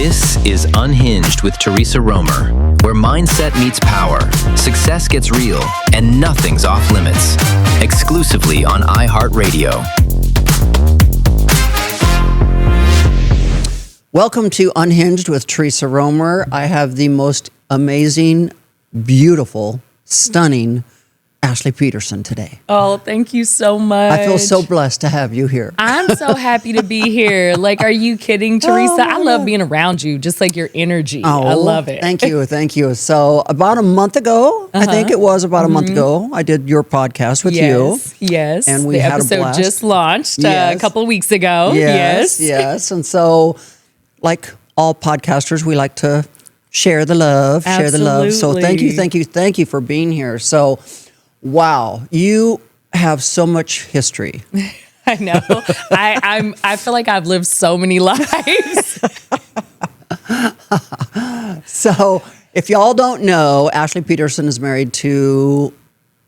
This is Unhinged with Theresa Roemer, where mindset meets power, success gets real, and nothing's off limits. Exclusively on iHeartRadio. Welcome to Unhinged with Theresa Roemer. I have the most amazing, beautiful, stunning Ashley Peterson today. Oh, thank you so much. I feel so blessed to have you here. I'm so happy to be here. Like, are you kidding, Theresa? I love being around you, just like your energy. I love it. Thank you. Thank you. So about a month ago, I think it was about a month ago, I did your podcast with you. Yes. And we the had a episode blast. just launched a couple of weeks ago. Yes. And so, like all podcasters, we like to share the love, share the love. So thank you for being here. So, wow, you have so much history. I know. I feel like I've lived so many lives. So, if y'all don't know, Ashley Peterson is married to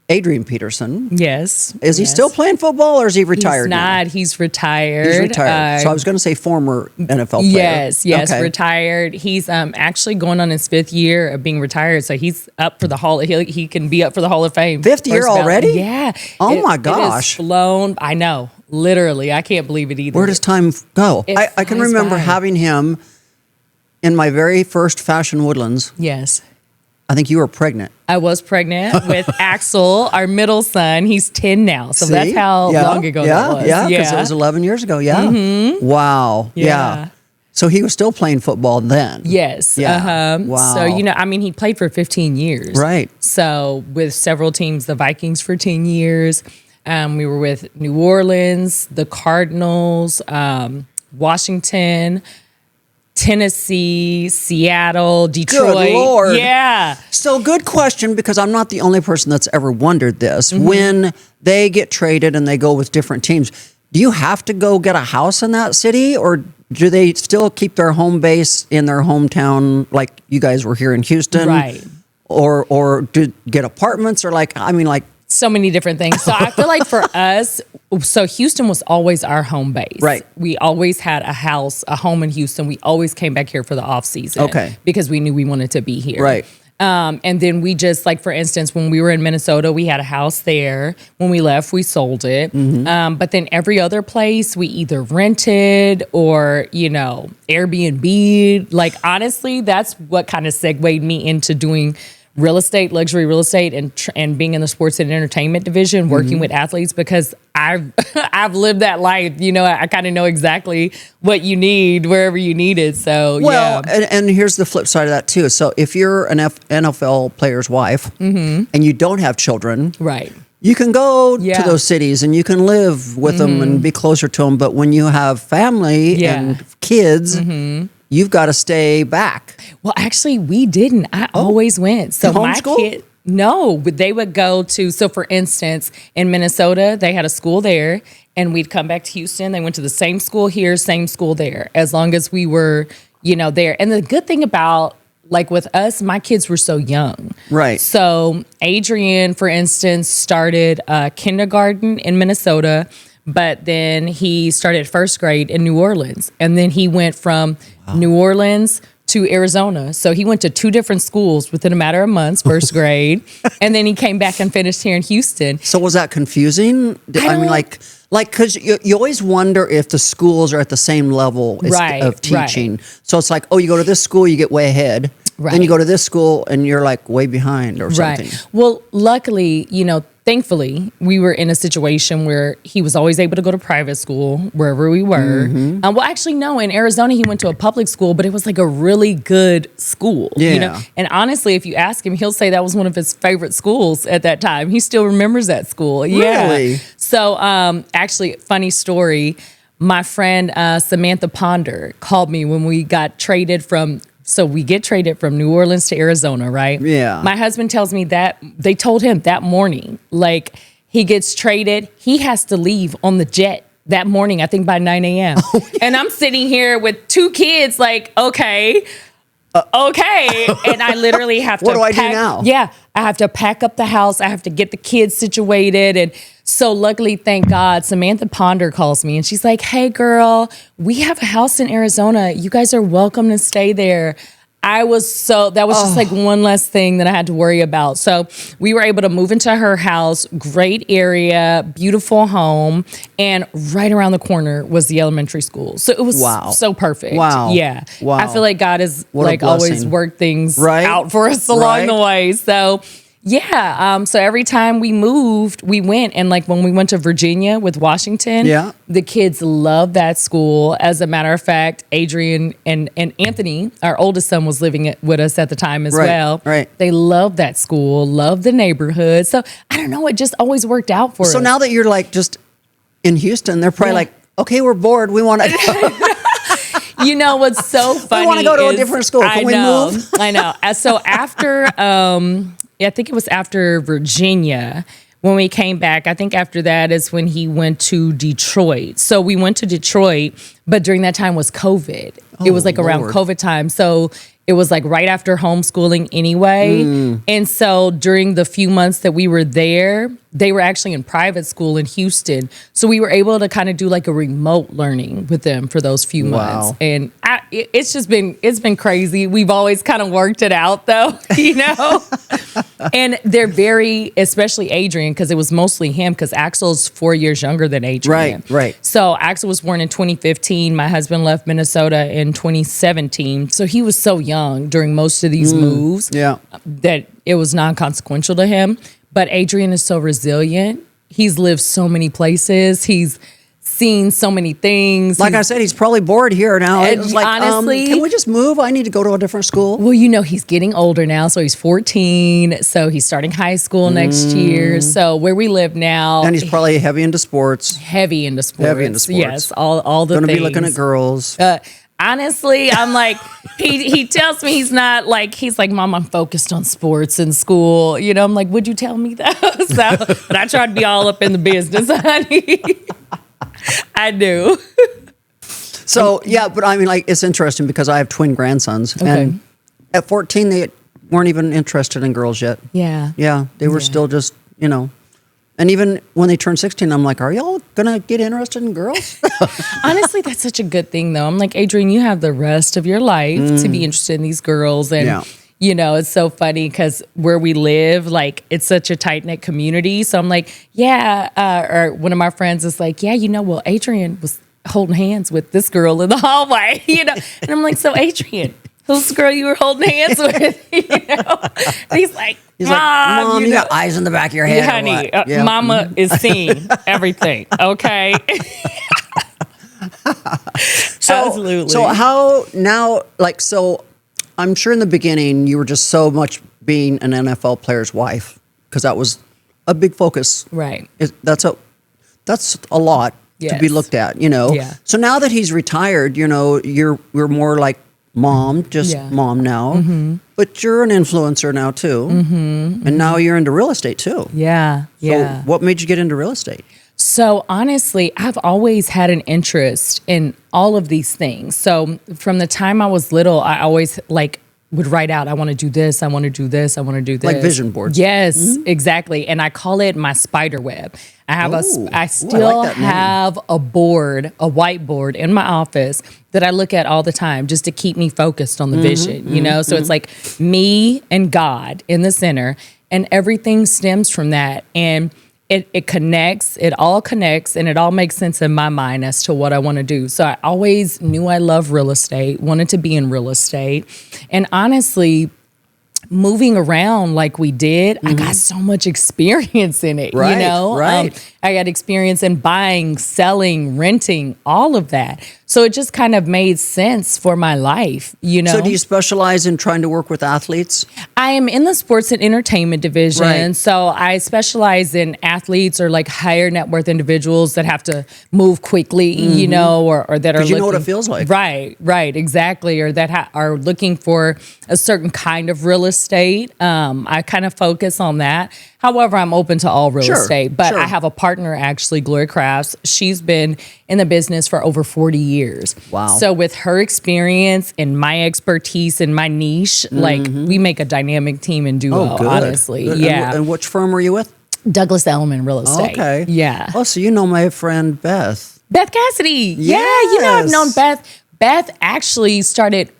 Adrian Peterson. Yes. Is he still playing football or is he retired? He's not. Now? He's retired. He's retired. So I was going to say former NFL player. Yes, okay. Retired. He's actually going on his 5th year of being retired, so he's up for the Hall. He can be up for the Hall of Fame. 5th year already? Yeah. Oh my gosh. It has flown. I know. Literally, I can't believe it either. Where does time go? I can remember having him in my very first Fashion Woodlands. Yes. I think you were pregnant. I was pregnant with Axel, our middle son. He's 10 now. So that's how long ago that was. Yeah, because it was 11 years ago. Yeah. Mm-hmm. Wow. Yeah. So he was still playing football then. Yes. Yeah. Wow. So, he played for 15 years. Right. So with several teams, the Vikings for 10 years. We were with New Orleans, the Cardinals, Washington, Tennessee, Seattle, Detroit. Good Lord. Yeah. So good question, because I'm not the only person that's ever wondered this. Mm-hmm. When they get traded and they go with different teams, do you have to go get a house in that city, or do they still keep their home base in their hometown, like you guys were here in Houston? Right. Or do get apartments, or so many different things. So I feel like for us, so Houston was always our home base. Right. We always had a home in Houston. We always came back here for the off season. Okay. Because we knew we wanted to be here. Right. And then we just, like, for instance, when we were in Minnesota, we had a house there. When we left, we sold it. Mm-hmm. But then every other place, we either rented or, Airbnb. Like, honestly, that's what kind of segued me into doing luxury real estate, and being in the sports and entertainment division, working with athletes, because I've lived that life. I kind of know exactly what you need wherever you need it. So and here's the flip side of that too. So if you're an NFL player's wife and you don't have children, right, you can go to those cities and you can live with them and be closer to them. But when you have family and kids, you've got to stay back. Well, actually, we didn't. I always went. So my kid, no, but they would go to, so for instance, in Minnesota, they had a school there, and we'd come back to Houston. They went to the same school here, same school there, as long as we were, there. And the good thing about, like, with us, my kids were so young. Right. So Adrian, for instance, started kindergarten in Minnesota, but then he started first grade in New Orleans. And then he went from New Orleans to Arizona. So he went to 2 different schools within a matter of months, first grade. And then he came back and finished here in Houston. So was that confusing? Because you always wonder if the schools are at the same level of teaching. Right. So it's like, you go to this school, you get way ahead. Right. Then you go to this school and you're like way behind or something. Right. Well, luckily, thankfully, we were in a situation where he was always able to go to private school wherever we were. Mm-hmm. Well, actually, no, in Arizona, he went to a public school, but it was like a really good school. Yeah. And honestly, if you ask him, he'll say that was one of his favorite schools at that time. He still remembers that school. Really? Yeah. So, actually, funny story. My friend Samantha Ponder called me when we got traded from. So we get traded from New Orleans to Arizona, right? Yeah. My husband tells me that they told him that morning, like, he gets traded, he has to leave on the jet that morning, I think by 9 a.m. Oh, yeah. And I'm sitting here with 2 kids, like, okay. And I literally have to What do I do now? Yeah, I have to pack up the house. I have to get the kids situated. And So luckily, thank God, Samantha Ponder calls me and she's like, hey girl, we have a house in Arizona. You guys are welcome to stay there. That was just like one less thing that I had to worry about. So we were able to move into her house, great area, beautiful home, and right around the corner was the elementary school. So it was so perfect. Wow. Yeah. Wow. I feel like God has like always worked things out for us along the way. So yeah. So every time we moved, we went. And like when we went to Virginia with Washington, the kids loved that school. As a matter of fact, Adrian and Anthony, our oldest son, was living with us at the time as well. Right. They loved that school, loved the neighborhood. So I don't know, it just always worked out for us. So now that you're like just in Houston, they're probably like, okay, we're bored. We want to You know what's so funny? We want to go to a different school. Can we move? I know. So after, I think it was after Virginia when we came back. I think after that is when he went to Detroit. So we went to Detroit, but during that time was COVID. It was like around COVID time. So it was like right after homeschooling anyway. And so during the few months that we were there, they were actually in private school in Houston. So we were able to kind of do like a remote learning with them for those few months. And it's been crazy. We've always kind of worked it out though, you know? And they're very, especially Adrian, because it was mostly him, because Axel's 4 years younger than Adrian. Right. So Axel was born in 2015. My husband left Minnesota in 2017. So he was so young during most of these moves that it was non-consequential to him. But Adrian is so resilient. He's lived so many places. He's seen so many things. Like I said, he's probably bored here now. It's like, honestly, can we just move? I need to go to a different school. Well, you know, he's getting older now. So he's 14. So he's starting high school next year. So where we live now. And he's probably heavy into sports. Heavy into sports. Yes, all the things. Going to be looking at girls. Honestly, I'm like, he tells me he's like, Mom, I'm focused on sports and school. You know, I'm like, would you tell me that? But I try to be all up in the business, honey. I do. So, yeah, but I mean, like, it's interesting because I have twin grandsons. Okay. And at 14, they weren't even interested in girls yet. Yeah. Yeah. They were still just, you know. And even when they turned 16, I'm like, are y'all going to get interested in girls? Honestly, that's such a good thing, though. I'm like, Adrian, you have the rest of your life to be interested in these girls. And, you know, it's so funny because where we live, like, it's such a tight-knit community. So I'm like, or one of my friends is like, yeah, you know, well, Adrian was holding hands with this girl in the hallway, you know. And I'm like, so Adrian, who's the girl you were holding hands with? You know? And he's like, Mom, you got eyes in the back of your head. Honey, Mama is seeing everything, okay? Absolutely. So how now, like, so I'm sure in the beginning you were just so much being an NFL player's wife because that was a big focus. Right. That's a lot to be looked at, you know? Yeah. So now that he's retired, you know, you're more like mom, mom now, but you're an influencer now too. And now you're into real estate too. Yeah. So what made you get into real estate? So honestly, I've always had an interest in all of these things. So from the time I was little, I always would write out, I want to do this, I want to do this, I want to do this. Like vision boards. Yes, exactly. And I call it my spider web. I still have a whiteboard in my office that I look at all the time just to keep me focused on the vision, you know? So it's like me and God in the center, and everything stems from that. And it connects, it all connects, and it all makes sense in my mind as to what I want to do. So I always knew I loved real estate, wanted to be in real estate. And honestly, moving around like we did, I got so much experience in it, you know? I got experience in buying, selling, renting, all of that. So it just kind of made sense for my life, you know? So do you specialize in trying to work with athletes? I am in the sports and entertainment division. So I specialize in athletes or like higher net worth individuals that have to move quickly, you know, or that are you know what it feels like. Right, exactly. Or that are looking for a certain kind of real estate. I kind of focus on that. However, I'm open to all real estate, but I have a partner, actually, Gloria Crafts. She's been in the business for over 40 years. Wow. So with her experience and my expertise and my niche, like we make a dynamic team and duo, honestly. Good. Yeah. And which firm were you with? Douglas Elliman Real Estate. Okay. Yeah. Oh, so you know my friend Beth. Beth Cassidy. Yes. Yeah, you know, I've known Beth. Beth actually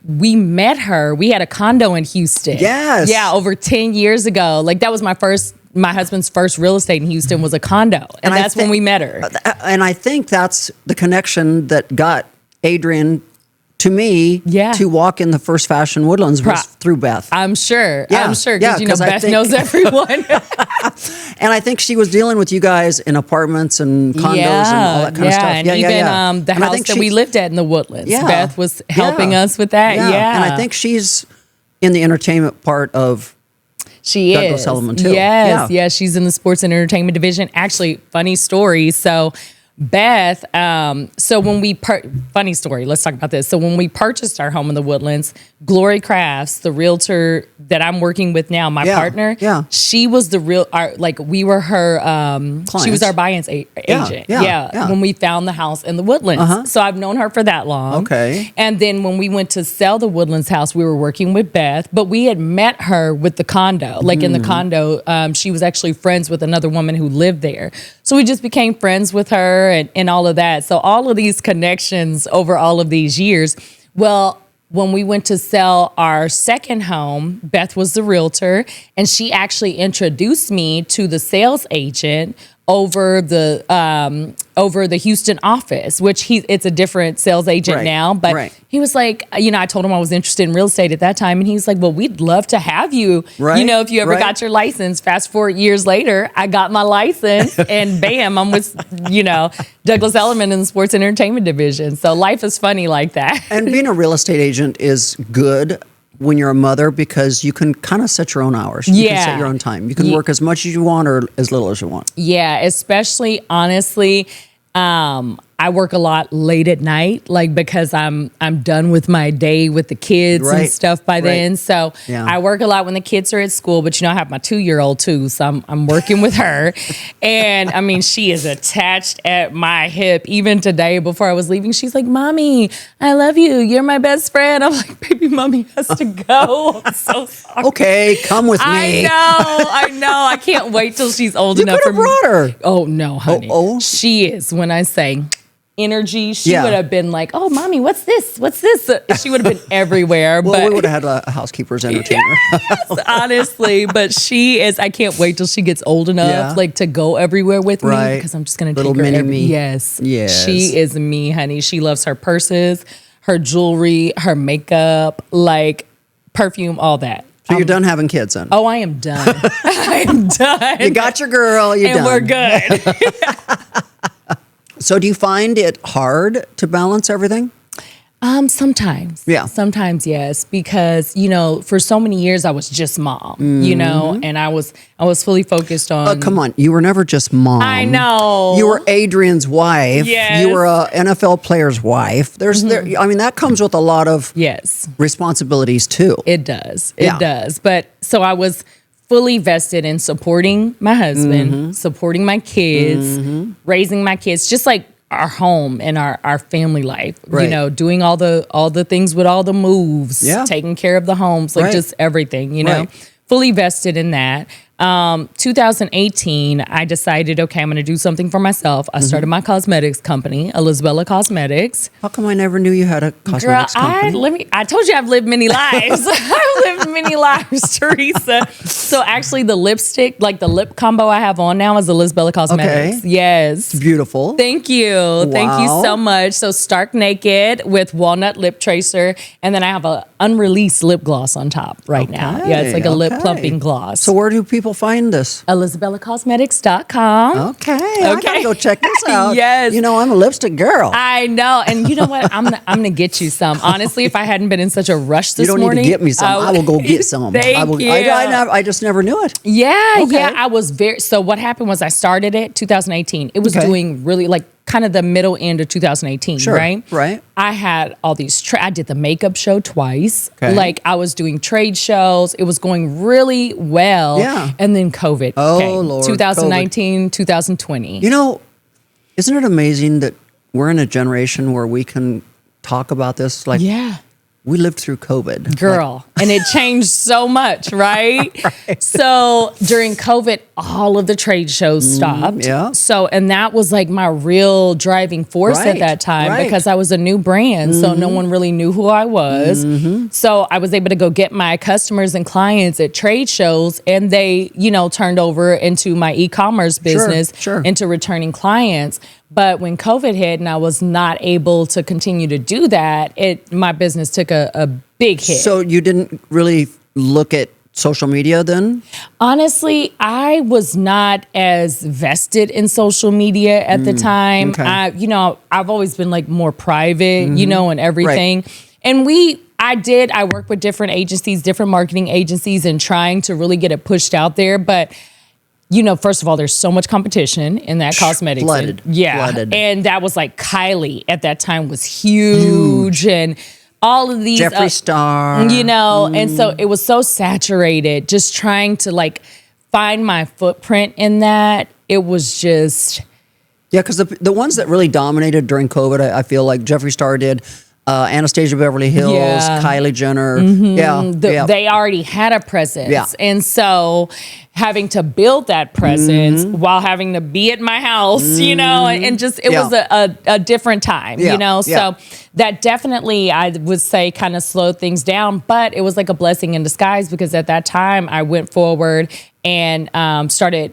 we met her. We had a condo in Houston. Yes. Yeah, over 10 years ago. Like that was my husband's first real estate in Houston was a condo. And that's when we met her. And I think that's the connection that got Adrian to me to walk in the first Fashion Woodlands was through Beth. I'm sure. Yeah. I'm sure. Because, Beth knows everyone. And I think she was dealing with you guys in apartments and condos and all that kind of stuff. And even the house that we lived at in the Woodlands. Beth was helping us with that. Yeah. And I think she's in the entertainment part of Douglas Elliman too. Yes. Yeah. She's in the sports and entertainment division. Actually, funny story. So Beth, so when funny story, let's talk about this. So when we purchased our home in the Woodlands, Glory Crafts, the realtor that I'm working with now, my partner, she was the we were her, she was our buy-in agent. When we found the house in the Woodlands. So I've known her for that long. Okay. And then when we went to sell the Woodlands house, we were working with Beth, but we had met her with the condo, in the condo. She was actually friends with another woman who lived there. So we just became friends with her and all of that. So all of these connections over all of these years. Well, when we went to sell our second home, Beth was the realtor, and she actually introduced me to the sales agent over the Houston office, which it's a different sales agent now. But he was like, I told him I was interested in real estate at that time. And he was like, well, we'd love to have you, if you ever got your license. Fast forward years later, I got my license and bam, I'm with, Douglas Elliman in the sports and entertainment division. So life is funny like that. And being a real estate agent is good when you're a mother because you can kind of set your own hours. You can set your own time. You can work as much as you want or as little as you want. Yeah, especially, honestly, I work a lot late at night, because I'm done with my day with the kids and stuff by then. So I work a lot when the kids are at school, but I have my 2-year-old too, so I'm working with her. And I mean, she is attached at my hip. Even today, before I was leaving, she's like, "Mommy, I love you. You're my best friend." I'm like, "Baby, Mommy has to go. I'm so sorry." Okay, come with me. I know. I can't wait till she's old enough for me. You could have brought her. Oh no, honey. She is. When I say energy, she would have been like, "Oh, Mommy, what's this? What's this?" She would have been everywhere. Well, but we would have had a housekeeper's entertainer. Yes, honestly, but she is. I can't wait till she gets old enough, to go everywhere with me, because I'm just gonna take her. Mini me. Yes, she is me, honey. She loves her purses, her jewelry, her makeup, perfume, all that. So you're done having kids then? Oh, I am done. I am done. You got your girl. You're done. And we're good. So do you find it hard to balance everything? Sometimes. Yeah. Sometimes, yes. Because, for so many years I was just mom, and I was fully focused on. Come on. You were never just mom. I know. You were Adrian's wife. Yes. You were a NFL player's wife. That comes with a lot of responsibilities too. It does. It does. But so I was fully vested in supporting my husband, supporting my kids, raising my kids, just like our home and our family life, doing all the things with all the moves, taking care of the homes, just everything, fully vested in that. 2018, I decided, okay, I'm going to do something for myself. I started my cosmetics company, Elizabeth Cosmetics. How come I never knew you had a cosmetics company? I told you I've lived many lives. I've lived many lives, Theresa. So actually the lipstick, the lip combo I have on now is Elizabeth Cosmetics. Okay. Yes. It's beautiful. Thank you. Wow. Thank you so much. So Stark Naked with Walnut Lip Tracer. And then I have a unreleased lip gloss on top right now. Yeah, it's a lip plumping gloss. So where do people find this? ElizabethCosmetics.com. Okay. I gotta go check this out. Yes. I'm a lipstick girl. I know. And you know what? I'm gonna get you some. Honestly, if I hadn't been in such a rush this morning. You don't need to get me some. I will go get some. Thank you. I just never knew it. Yeah. I was so what happened was I started it 2018. It was doing really kind of the middle end of 2018, right? I had all these, I did the makeup show twice. Okay. I was doing trade shows. It was going really well. Yeah. And then COVID came. Lord. 2019, COVID. 2020. Isn't it amazing that we're in a generation where we can talk about this? We lived through COVID. Girl. And it changed so much, right? So during COVID, all of the trade shows stopped. Yeah. So, and that was like my real driving force at that time because I was a new brand. So no one really knew who I was. So I was able to go get my customers and clients at trade shows, and they, you know, turned over into my e-commerce business, into returning clients. But when COVID hit and I was not able to continue to do that, my business took a big hit. So you didn't really look at social media then? Honestly, I was not as vested in social media at the time. Okay. I've always been like more private, you know, and everything. Right. And I worked with different agencies, different marketing agencies, and trying to really get it pushed out there. But you know, first of all, there's so much competition in that cosmetics. Flooded. And that was like Kylie at that time was huge. And all of these Jeffree Star, you know, and so it was so saturated. Just trying to like find my footprint in that. It was just because the ones that really dominated during COVID, I feel like Jeffree Star did. Anastasia Beverly Hills, Kylie Jenner. They already had a presence. And so having to build that presence while having to be at my house, you know, and just, it was a different time, you know? So that definitely, I would say, kind of slowed things down, but it was like a blessing in disguise because at that time I went forward and started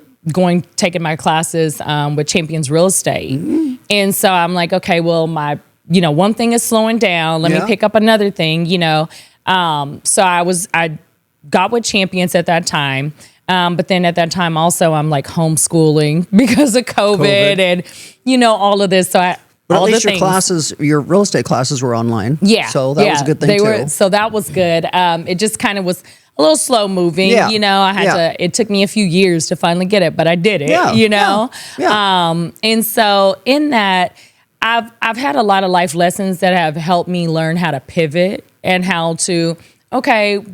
taking my classes with Champions Real Estate. And so I'm like, okay, well, one thing is slowing down. Let me pick up another thing, you know. So I got with Champions at that time. But then at that time also, I'm like homeschooling because of COVID. And, you know, all of this. So But at least your real estate classes were online. Yeah. So that was a good thing too. So that was good. It just kind of was a little slow moving, you know, it took me a few years to finally get it, but I did it, you know? And so in that, I've had a lot of life lessons that have helped me learn how to pivot and how to, okay,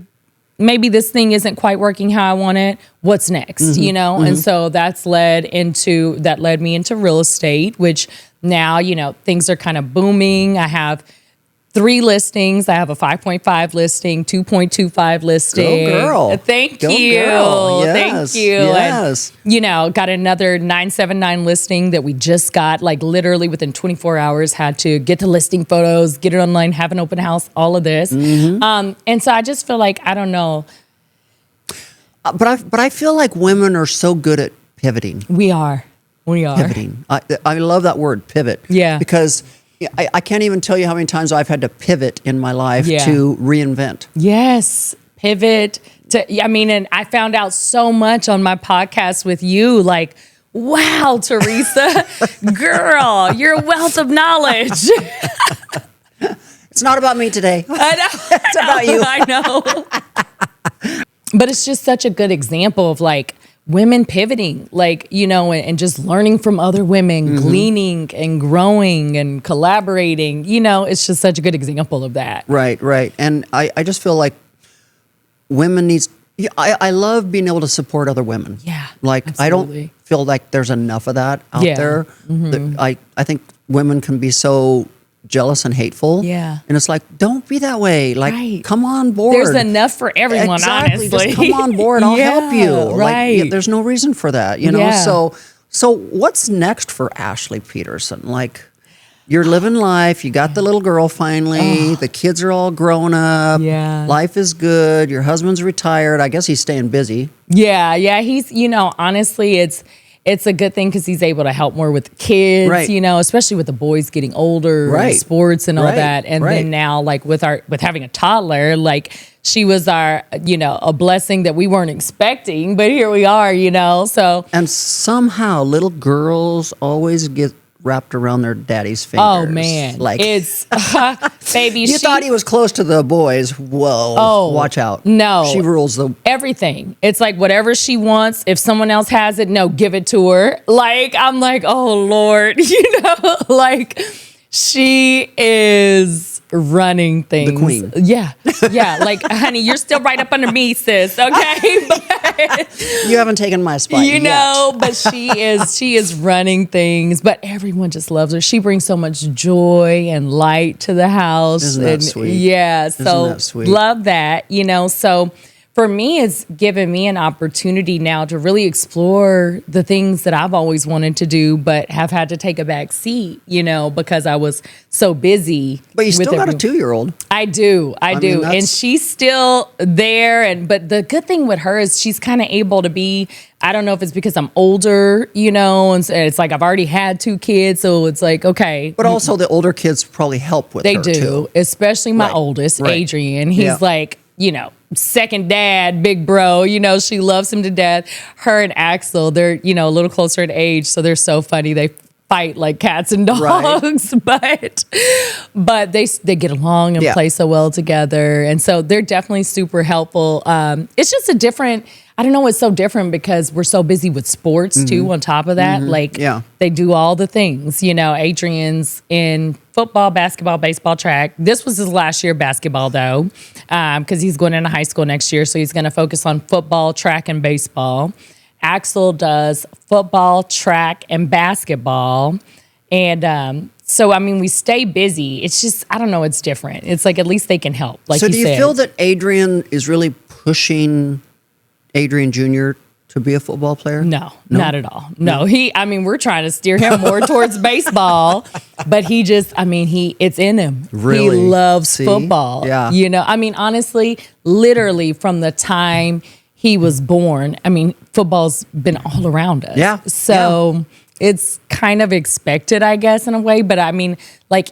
maybe this thing isn't quite working how I want it. What's next? You know? And so that led me into real estate, which now, you know, things are kind of booming. I have 3 listings. I have a 5.5 listing, 2.25 listing. Go girl. Thank you. Girl. Yes. Thank you. Yes. And, you know, got another 979 listing that we just got, like literally within 24 hours, had to get the listing photos, get it online, have an open house, all of this. And so I just feel like, I don't know. But I feel like women are so good at pivoting. We are. Pivoting. I love that word, pivot. Yeah. Because I can't even tell you how many times I've had to pivot in my life to reinvent. Yes, pivot. And I found out so much on my podcast with you, like, wow, Theresa, girl, you're a wealth of knowledge. It's not about me today. I know. It's about you. I know. But it's just such a good example of like, women pivoting, like, you know, and just learning from other women, gleaning and growing and collaborating, you know, it's just such a good example of that. Right. And I just feel like women I love being able to support other women. Yeah. Like, absolutely. I don't feel like there's enough of that out there. I think women can be so jealous and hateful. Yeah. And it's like, don't be that way. Like, come on board. There's enough for everyone, honestly. Just come on board. I'll help you. Right. Like, there's no reason for that, you know? Yeah. So what's next for Ashley Peterson? Like, you're living life. You got the little girl finally. The kids are all grown up. Yeah. Life is good. Your husband's retired. I guess he's staying busy. Yeah. He's, you know, honestly, it's a good thing because he's able to help more with the kids, you know, especially with the boys getting older, and sports and all that. And then now, like with having a toddler, like she was our, you know, a blessing that we weren't expecting, but here we are, you know. So and somehow little girls always get wrapped around their daddy's fingers. Oh man, like it's baby. You thought he was close to the boys. Whoa! Oh, watch out! No, she rules everything. It's like whatever she wants. If someone else has it, no, give it to her. Like I'm like, oh Lord, you know, like she is running things. The queen. Yeah. Like, honey, you're still right up under me, sis. Okay, but you haven't taken my spot. You know, but she is running things. But everyone just loves her. She brings so much joy and light to the house. Isn't that sweet? Yeah. Isn't that sweet? Love that. You know. So for me, it's given me an opportunity now to really explore the things that I've always wanted to do, but have had to take a back seat, because I was so busy. But you still got a 2-year-old. I do. And she's still there. But the good thing with her is she's kind of able to be, I don't know if it's because I'm older, and it's like I've already had 2 kids. So it's like, okay. But also the older kids probably help with her, They do, too. Especially my oldest, Adrian. He's like, second dad, big bro, she loves him to death. Her and Axel, they're, a little closer in age, so they're so funny. They fight like cats and dogs, but they get along and play so well together. And so they're definitely super helpful. It's just a different, I don't know, it's so different because we're so busy with sports too on top of that. They do all the things, Adrian's in football, basketball, baseball, track. This was his last year of basketball though, because he's going into high school next year. So he's going to focus on football, track, and baseball. Axel does football, track, and basketball. And so, we stay busy. It's just, I don't know, it's different. It's like at least they can help. Like so do you said. feel that Adrian is really pushing Adrian Jr. to be a football player? No, not at all. No, we're trying to steer him more towards baseball, but he just, it's in him. Really? He loves football. Yeah. Honestly, literally from the time he was born, football's been all around us. Yeah. So it's kind of expected, I guess, in a way. But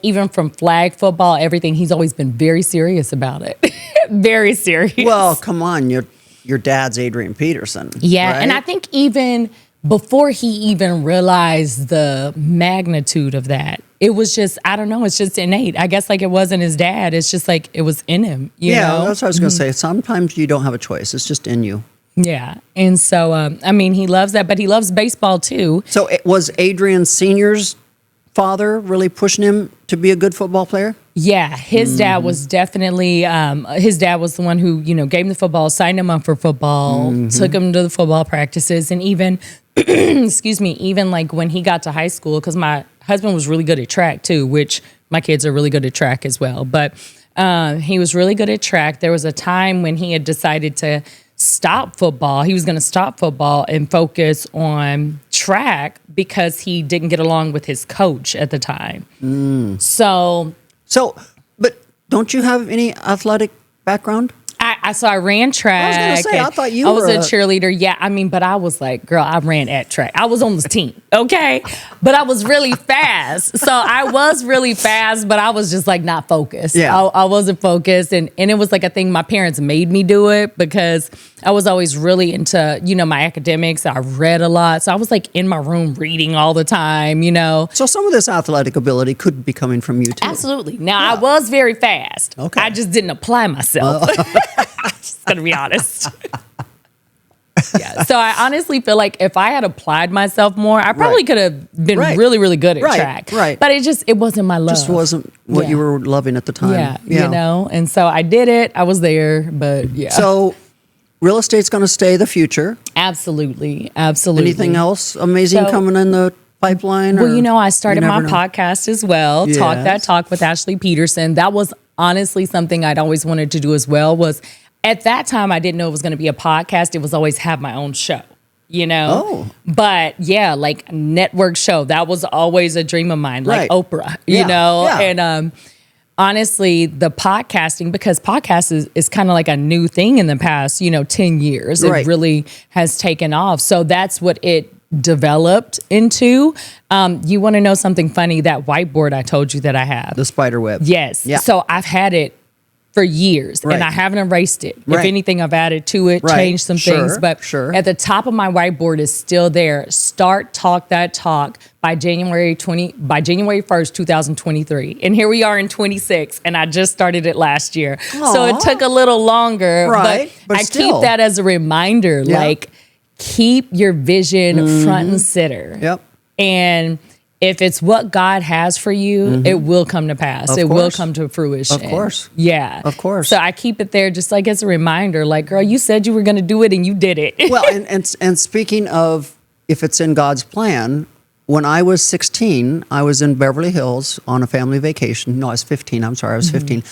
even from flag football, everything, he's always been very serious about it. Very serious. Well, come on, your dad's Adrian Peterson. Yeah, right? and I think even before he even realized the magnitude of that, it was just, I don't know, it's just innate. I guess like it wasn't his dad. It's just like it was in him. You know? That's what I was going to say. Sometimes you don't have a choice. It's just in you. Yeah. And so, he loves that, but he loves baseball too. So was Adrian Sr.'s father really pushing him to be a good football player? Yeah, his dad was definitely, his dad was the one who, gave him the football, signed him up for football, took him to the football practices, and even, even like when he got to high school, because my husband was really good at track too, which my kids are really good at track as well, but he was really good at track. There was a time when he had decided to stop football. He was going to stop football and focus on track because he didn't get along with his coach at the time. So, but don't you have any athletic background? I ran track. I was going to say, I thought you were. I was a cheerleader. Yeah, but I was like, girl, I ran at track. I was on the team, okay? But I was really fast. So I was really fast, but I was just like not focused. Yeah. I wasn't focused. And it was like a thing my parents made me do it because I was always really into, my academics. I read a lot. So I was like in my room reading all the time, So some of this athletic ability could be coming from you too. Absolutely. Now, I was very fast. Okay. I just didn't apply myself. Just gonna be honest. Yeah. So I honestly feel like if I had applied myself more, I probably could have been really, really good at track. Right. But it wasn't my love. Just wasn't what you were loving at the time. Yeah. And so I did it. I was there, but yeah. So real estate's going to stay the future. Absolutely. Absolutely. Anything else amazing coming in the pipeline? Well, I started my podcast as well. Yes. Talk That Talk with Ashley Peterson. That was honestly something I'd always wanted to do as well. Was at that time I didn't know it was going to be a podcast. It was always have my own show, But yeah, like network show. That was always a dream of mine, like Oprah, you know. Yeah. And honestly, the podcasting, because podcast is kind of like a new thing in the past, 10 years. It really has taken off. So that's what it developed into. You want to know something funny? That whiteboard I told you that I have. The spider web. Yes. Yeah. So I've had it for years and I haven't erased it. If anything, I've added to it, changed some things. But at the top of my whiteboard is still there. Start Talk That Talk by January 1st, 2023. And here we are in 26, and I just started it last year. Aww. So it took a little longer. But I keep that as a reminder, like keep your vision front and center. Yep. And if it's what God has for you, it will come to pass. It will come to fruition. Of course. Yeah. Of course. So I keep it there just like as a reminder, like, girl, you said you were going to do it and you did it. Well, and speaking of if it's in God's plan, when I was 16, I was in Beverly Hills on a family vacation. No, I was 15. I'm sorry, I was 15.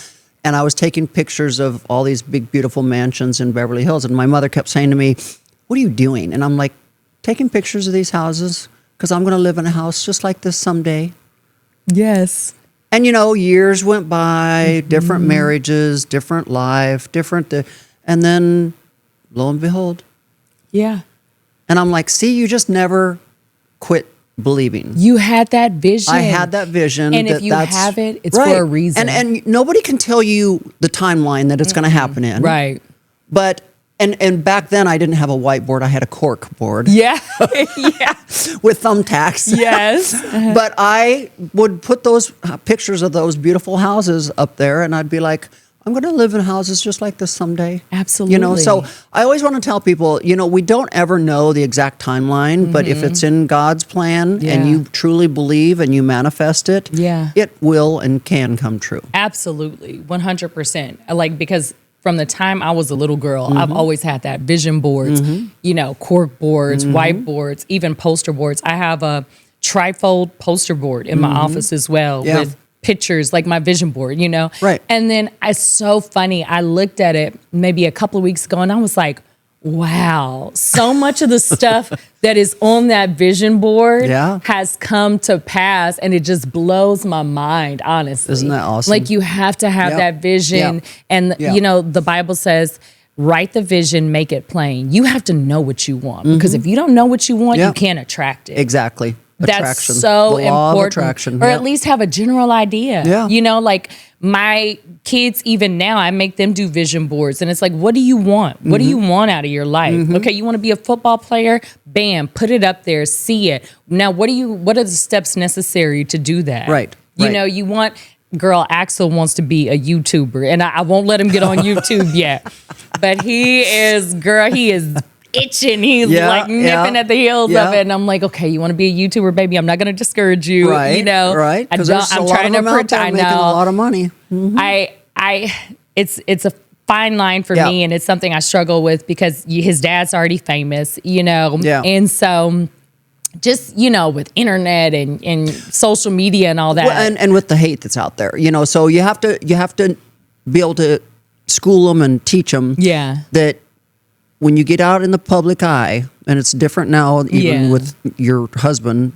and I was taking pictures of all these big, beautiful mansions in Beverly Hills. And my mother kept saying to me, "What are you doing?" And I'm like, "Taking pictures of these houses because I'm going to live in a house just like this someday." Yes. And, years went by, different marriages, different life, and then lo and behold. Yeah. And I'm like, see, you just never quit believing. You had that vision. I had that vision. And if you have it, it's for a reason. And nobody can tell you the timeline that it's going to happen in. Right. But, and back then I didn't have a whiteboard. I had a cork board. Yeah. Yeah. With thumbtacks. Yes. But I would put those pictures of those beautiful houses up there, and I'd be like, I'm going to live in houses just like this someday. Absolutely. So I always want to tell people, we don't ever know the exact timeline, but if it's in God's plan and you truly believe and you manifest it, it will and can come true. Absolutely. 100%. Because from the time I was a little girl, I've always had that vision boards, cork boards, whiteboards, even poster boards. I have a trifold poster board in my office as well with pictures, like my vision board, Right. And then it's so funny. I looked at it maybe a couple of weeks ago and I was like, wow, so much of the stuff that is on that vision board has come to pass, and it just blows my mind, honestly. Isn't that awesome? Like, you have to have that vision. And, the Bible says, write the vision, make it plain. You have to know what you want, because if you don't know what you want, you can't attract it. Exactly. That's so the law important. Of attraction. Or at least have a general idea. Yeah. Like my kids, even now, I make them do vision boards. And it's like, what do you want? What do you want out of your life? Okay, you want to be a football player? Bam, put it up there, see it. Now, what are the steps necessary to do that? Right. You want... Girl, Axel wants to be a YouTuber, and I won't let him get on YouTube yet. But he is itching. He's nipping at the heels of it. And I'm like, okay, you want to be a YouTuber, baby? I'm not going to discourage you. Right. Right. I'm trying to pretend. Making a lot of money. It's a fine line for me, and it's something I struggle with because his dad's already famous, and so just, with internet and social media and all that. Well, and with the hate that's out there, so you have to be able to school them and teach them that when you get out in the public eye, and it's different now, even with your husband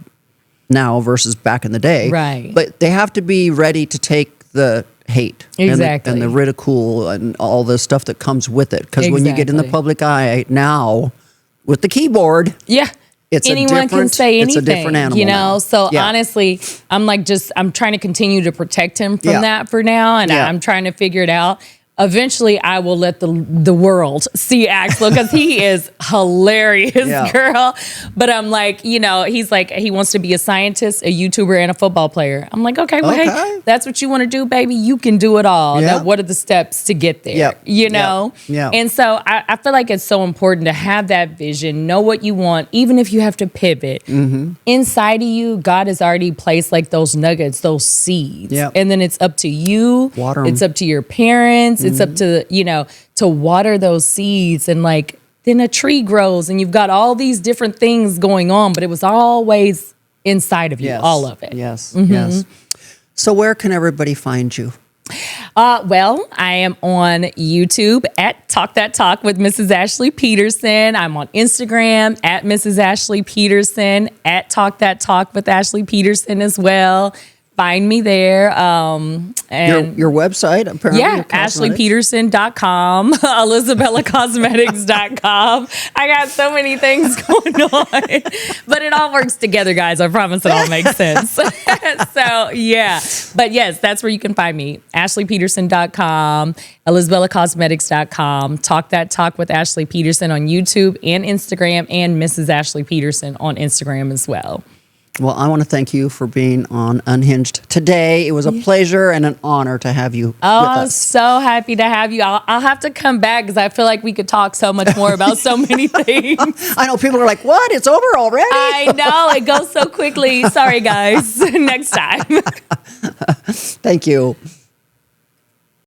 now versus back in the day. Right. But they have to be ready to take the hate and the ridicule and all the stuff that comes with it. Because when you get in the public eye now with the keyboard, anyone can say anything. It's a different animal now. So honestly, I'm trying to continue to protect him from that for now, and I'm trying to figure it out. Eventually, I will let the world see Axel, because he is hilarious, girl. But I'm like, he's like, he wants to be a scientist, a YouTuber, and a football player. I'm like, okay, hey, that's what you want to do, baby. You can do it all. Now, what are the steps to get there? And so I feel like it's so important to have that vision, know what you want, even if you have to pivot. Inside of you, God has already placed like those nuggets, those seeds. And then it's up to you. Water 'em. It's up to your parents. It's up to, to water those seeds, and like, then a tree grows and you've got all these different things going on, but it was always inside of you, all of it. Yes. So where can everybody find you? Well, I am on YouTube at Talk That Talk with Mrs. Ashley Peterson. I'm on Instagram at Mrs. Ashley Peterson, at Talk That Talk with Ashley Peterson as well. Find me there. And your website, apparently. Yeah, ashleypeterson.com, elizabellacosmetics.com. I got so many things going on. But it all works together, guys. I promise it all makes sense. So, yeah. But yes, that's where you can find me. ashleypeterson.com, elizabellacosmetics.com, Talk That Talk with Ashley Peterson on YouTube and Instagram, and Mrs. Ashley Peterson on Instagram as well. Well, I want to thank you for being on Unhinged today. It was a pleasure and an honor to have you with us. So happy to have you. I'll have to come back, because I feel like we could talk so much more about so many things. I know people are like, what? It's over already? I know. It goes so quickly. Sorry, guys. Next time. Thank you.